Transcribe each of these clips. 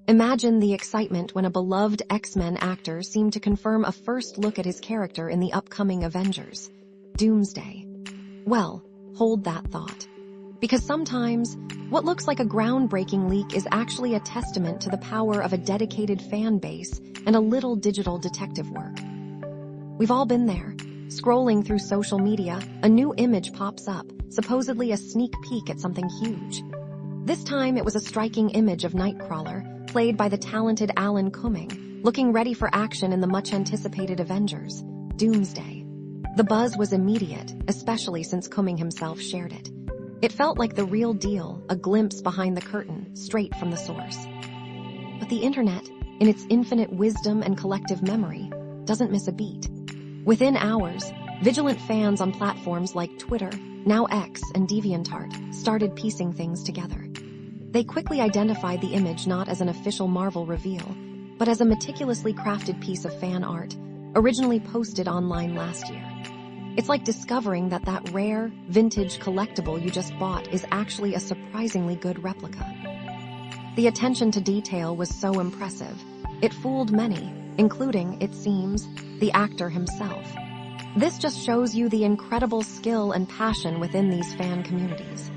Imagine the excitement when a beloved X-Men actor seemed to confirm a first look at his character in the upcoming Avengers, Doomsday. Well, hold that thought. Because sometimes, what looks like a groundbreaking leak is actually a testament to the power of a dedicated fan base and a little digital detective work. We've all been there. Scrolling through social media, a new image pops up, supposedly a sneak peek at something huge. This time it was a striking image of Nightcrawler, played by the talented Alan Cumming, looking ready for action in the much-anticipated Avengers, Doomsday. The buzz was immediate, especially since Cumming himself shared it. It felt like the real deal, a glimpse behind the curtain, straight from the source. But the internet, in its infinite wisdom and collective memory, doesn't miss a beat. Within hours, vigilant fans on platforms like Twitter, now X, and DeviantArt started piecing things together. They quickly identified the image not as an official Marvel reveal, but as a meticulously crafted piece of fan art, originally posted online last year. It's like discovering that rare, vintage collectible you just bought is actually a surprisingly good replica. The attention to detail was so impressive, it fooled many, including, it seems, the actor himself. This just shows you the incredible skill and passion within these fan communities.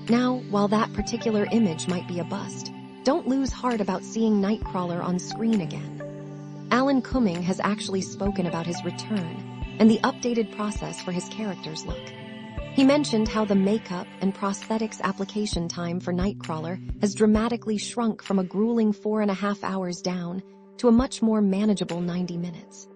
Now, while that particular image might be a bust, don't lose heart about seeing Nightcrawler on screen again. Alan Cumming has actually spoken about his return and the updated process for his character's look. He mentioned how the makeup and prosthetics application time for Nightcrawler has dramatically shrunk from a grueling 4.5 hours down to a much more manageable 90 minutes.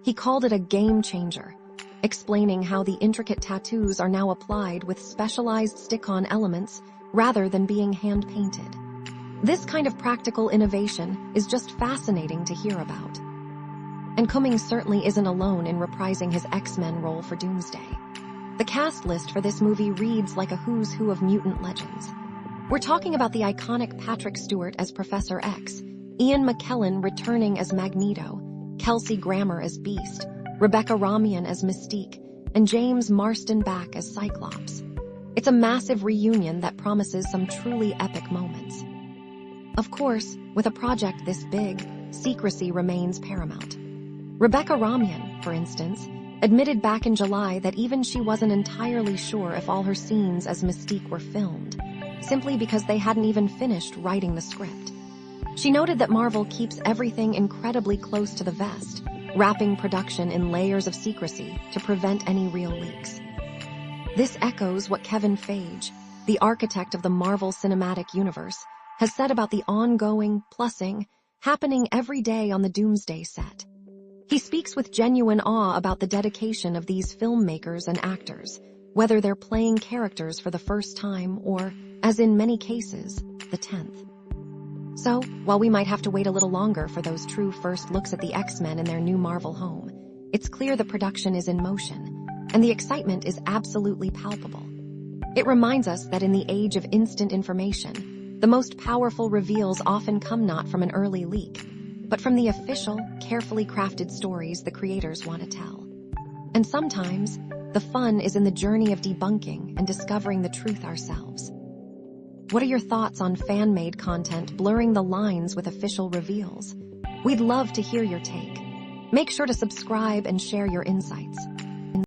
He called it a game changer, explaining how the intricate tattoos are now applied with specialized stick-on elements rather than being hand-painted. This kind of practical innovation is just fascinating to hear about. And Cumming certainly isn't alone in reprising his X-Men role for Doomsday. The cast list for this movie reads like a who's who of mutant legends. We're talking about the iconic Patrick Stewart as Professor X, Ian McKellen returning as Magneto, Kelsey Grammer as Beast, Rebecca Romijn as Mystique, and James Marsden back as Cyclops. It's a massive reunion that promises some truly epic moments. Of course, with a project this big, secrecy remains paramount. Rebecca Romijn, for instance, admitted back in July that even she wasn't entirely sure if all her scenes as Mystique were filmed, simply because they hadn't even finished writing the script. She noted that Marvel keeps everything incredibly close to the vest, wrapping production in layers of secrecy to prevent any real leaks. This echoes what Kevin Feige, the architect of the Marvel Cinematic Universe, has said about the ongoing plussing happening every day on the Doomsday set. He speaks with genuine awe about the dedication of these filmmakers and actors, whether they're playing characters for the first time or, as in many cases, the 10th. So, while we might have to wait a little longer for those true first looks at the X-Men in their new Marvel home, it's clear the production is in motion, and the excitement is absolutely palpable. It reminds us that in the age of instant information, the most powerful reveals often come not from an early leak, but from the official, carefully crafted stories the creators want to tell. And sometimes, the fun is in the journey of debunking and discovering the truth ourselves. What are your thoughts on fan-made content blurring the lines with official reveals? We'd love to hear your take. Make sure to subscribe and share your insights.